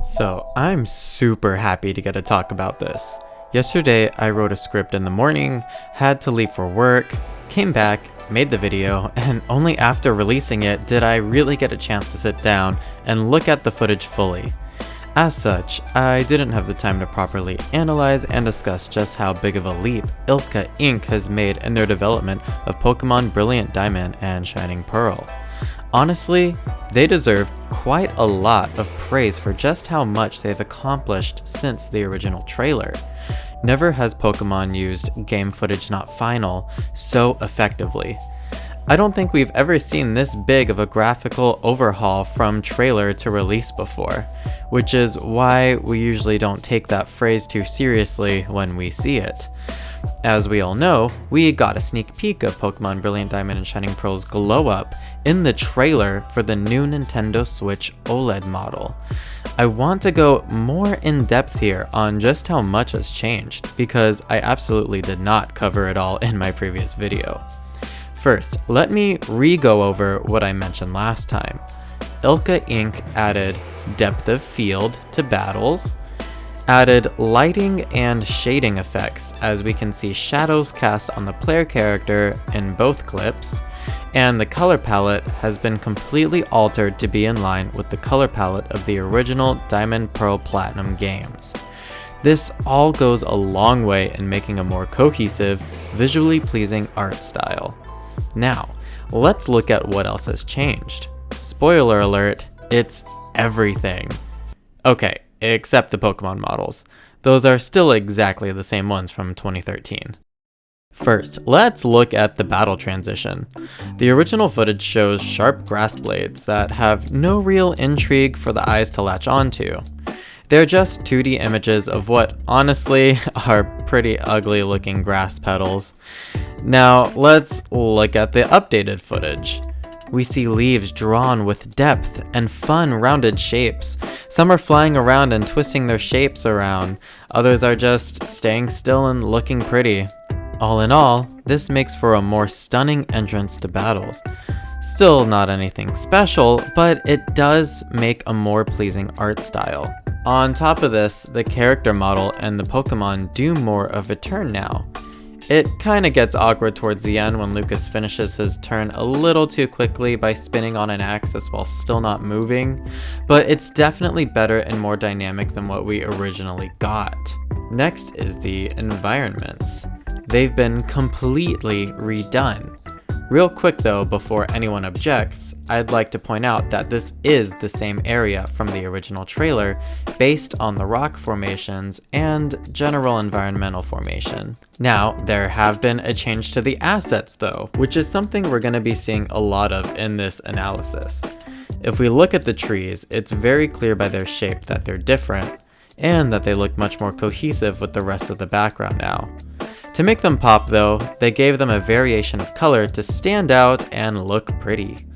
So I'm super happy to get to talk about this. Yesterday I wrote a script in the morning, had to leave for work, came back, made the video, and only after releasing it did I really get a chance to sit down and look at the footage fully. As such, I didn't have the time to properly analyze and discuss just how big of a leap ILCA Inc. has made in their development of Pokemon Brilliant Diamond and Shining Pearl. Honestly, they deserve quite a lot of praise for just how much they've accomplished since the original trailer. Never has Pokemon used game footage not final so effectively. I don't think we've ever seen this big of a graphical overhaul from trailer to release before, which is why we usually don't take that phrase too seriously when we see it. As we all know, we got a sneak peek of Pokemon Brilliant Diamond and Shining Pearl's glow up in the trailer for the new Nintendo Switch OLED model. I want to go more in depth here on just how much has changed, because I absolutely did not cover it all in my previous video. First, let me re-go over what I mentioned last time. ILCA Inc. added depth of field to battles, added lighting and shading effects as we can see shadows cast on the player character in both clips, and the color palette has been completely altered to be in line with the color palette of the original Diamond Pearl Platinum games. This all goes a long way in making a more cohesive, visually pleasing art style. Now, let's look at what else has changed. Spoiler alert, it's everything. Okay, except the Pokemon models. Those are still exactly the same ones from 2013. First, let's look at the battle transition. The original footage shows sharp grass blades that have no real intrigue for the eyes to latch onto. They're just 2D images of what, honestly, are pretty ugly looking grass petals. Now, let's look at the updated footage. We see leaves drawn with depth and fun rounded shapes. Some are flying around and twisting their shapes around. Others are just staying still and looking pretty. All in all, this makes for a more stunning entrance to battles. Still not anything special, but it does make a more pleasing art style. On top of this, the character model and the Pokemon do more of a turn now. It kinda gets awkward towards the end when Lucas finishes his turn a little too quickly by spinning on an axis while still not moving, but it's definitely better and more dynamic than what we originally got. Next is the environments. They've been completely redone. Real quick though, before anyone objects, I'd like to point out that this is the same area from the original trailer, based on the rock formations and general environmental formation. Now, there have been a change to the assets though, which is something we're going to be seeing a lot of in this analysis. If we look at the trees, it's very clear by their shape that they're different, and that they look much more cohesive with the rest of the background now. To make them pop though, they gave them a variation of color to stand out and look pretty.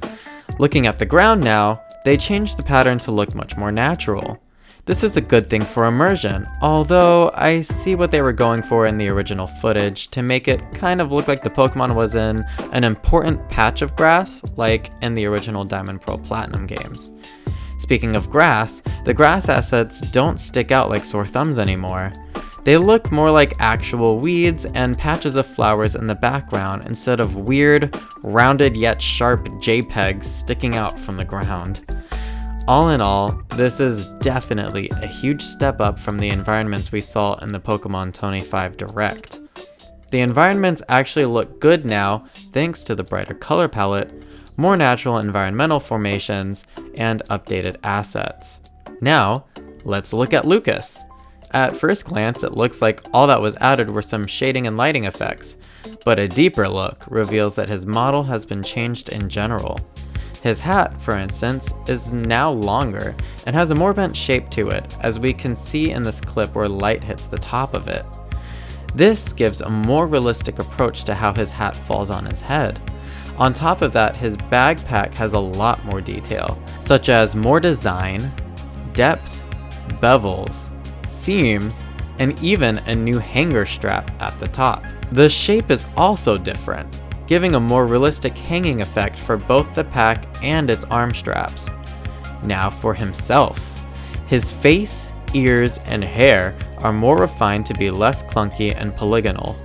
Looking at the ground now, they changed the pattern to look much more natural. This is a good thing for immersion, although I see what they were going for in the original footage to make it kind of look like the Pokemon was in an important patch of grass, like in the original Diamond Pearl Platinum games. Speaking of grass, the grass assets don't stick out like sore thumbs anymore. They look more like actual weeds and patches of flowers in the background instead of weird, rounded yet sharp JPEGs sticking out from the ground. All in all, this is definitely a huge step up from the environments we saw in the Pokemon 25 Direct. The environments actually look good now thanks to the brighter color palette, more natural environmental formations, and updated assets. Now, let's look at Lucas. At first glance, it looks like all that was added were some shading and lighting effects, but a deeper look reveals that his model has been changed in general. His hat, for instance, is now longer and has a more bent shape to it, as we can see in this clip where light hits the top of it. This gives a more realistic approach to how his hat falls on his head. On top of that, his backpack has a lot more detail, such as more design, depth, bevels, seams, and even a new hanger strap at the top. The shape is also different, giving a more realistic hanging effect for both the pack and its arm straps. Now for himself. His face, ears, and hair are more refined to be less clunky and polygonal.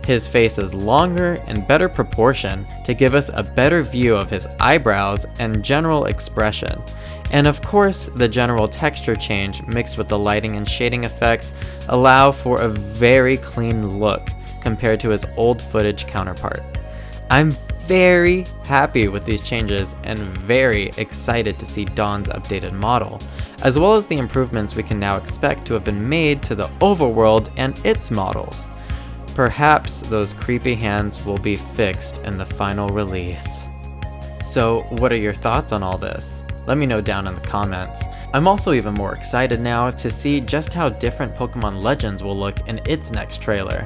His face is longer and better proportion to give us a better view of his eyebrows and general expression. And of course, the general texture change mixed with the lighting and shading effects allow for a very clean look compared to his old footage counterpart. I'm very happy with these changes and very excited to see Dawn's updated model, as well as the improvements we can now expect to have been made to the overworld and its models. Perhaps those creepy hands will be fixed in the final release. So what are your thoughts on all this? Let me know down in the comments. I'm also even more excited now to see just how different Pokemon Legends will look in its next trailer.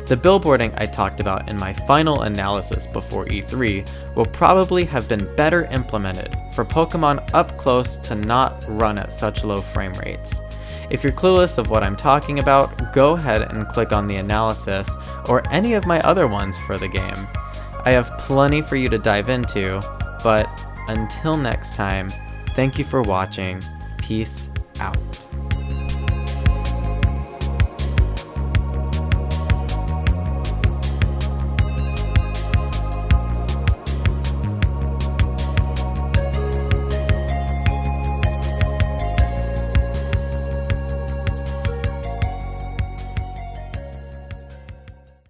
The billboarding I talked about in my final analysis before E3 will probably have been better implemented for Pokemon up close to not run at such low frame rates. If you're clueless of what I'm talking about, go ahead and click on the analysis or any of my other ones for the game. I have plenty for you to dive into, but until next time, thank you for watching. Peace out.